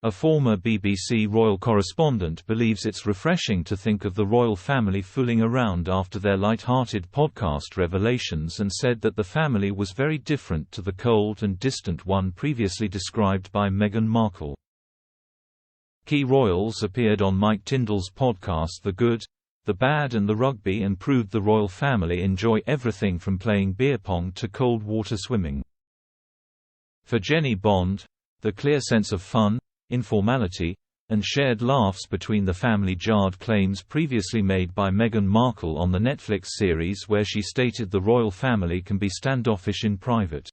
A former BBC royal correspondent believes it's refreshing to think of the royal family fooling around after their light-hearted podcast revelations, and said that the family was very different to the cold and distant one previously described by Meghan Markle. Key royals appeared on Mike Tindall's podcast The Good, the Bad and the Rugby, and proved the royal family enjoy everything from playing beer pong to cold water swimming. For Jenny Bond, the clear sense of fun, informality, and shared laughs between the family jarred claims previously made by Meghan Markle on the Netflix series, where she stated the royal family can be standoffish in private.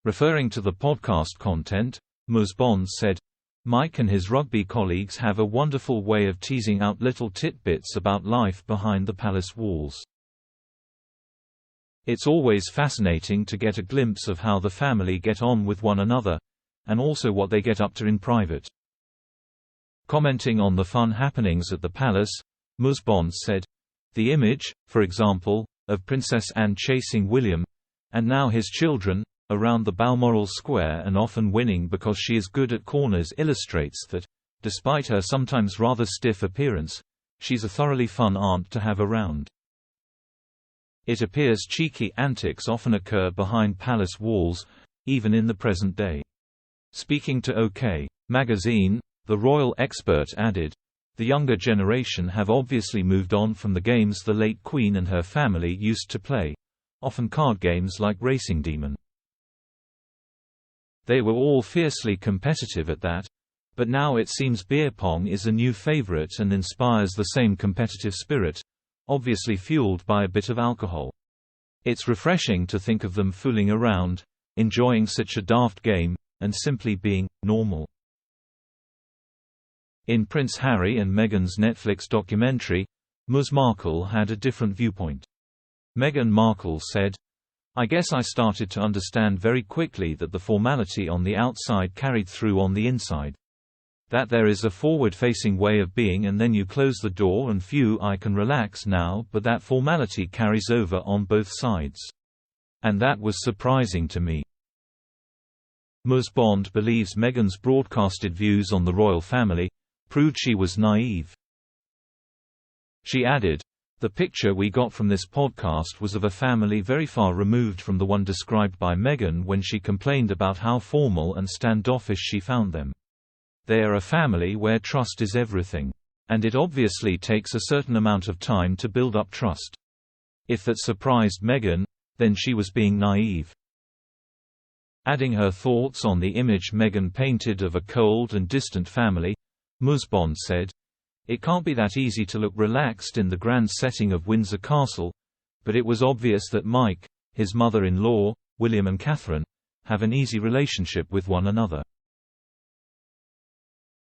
Referring to the podcast content, Ms. Bond said, "Mike and his rugby colleagues have a wonderful way of teasing out little tidbits about life behind the palace walls. It's always fascinating to get a glimpse of how the family get on with one another, and also what they get up to in private." Commenting on the fun happenings at the palace, Ms. Bond said, "The image, for example, of Princess Anne chasing William, and now his children, around the Balmoral Square and often winning because she is good at corners illustrates that, despite her sometimes rather stiff appearance, she's a thoroughly fun aunt to have around. It appears cheeky antics often occur behind palace walls, even in the present day." Speaking to OK! Magazine, the royal expert added, "The younger generation have obviously moved on from the games the late Queen and her family used to play, often card games like Racing Demon. They were all fiercely competitive at that, but now it seems beer pong is a new favorite and inspires the same competitive spirit, obviously fueled by a bit of alcohol. It's refreshing to think of them fooling around, enjoying such a daft game, and simply being normal." In Prince Harry and Meghan's Netflix documentary, Ms. Markle had a different viewpoint. Meghan Markle said, "I guess I started to understand very quickly that the formality on the outside carried through on the inside. That there is a forward-facing way of being and then you close the door and phew, I can relax now, but that formality carries over on both sides. And that was surprising to me." Ms. Bond believes Meghan's broadcasted views on the royal family proved she was naive. She added, "The picture we got from this podcast was of a family very far removed from the one described by Meghan when she complained about how formal and standoffish she found them. They are a family where trust is everything. And it obviously takes a certain amount of time to build up trust. If that surprised Meghan, then she was being naive." Adding her thoughts on the image Meghan painted of a cold and distant family, Ms. Bond said, "It can't be that easy to look relaxed in the grand setting of Windsor Castle, but it was obvious that Mike, his mother-in-law, William and Catherine, have an easy relationship with one another."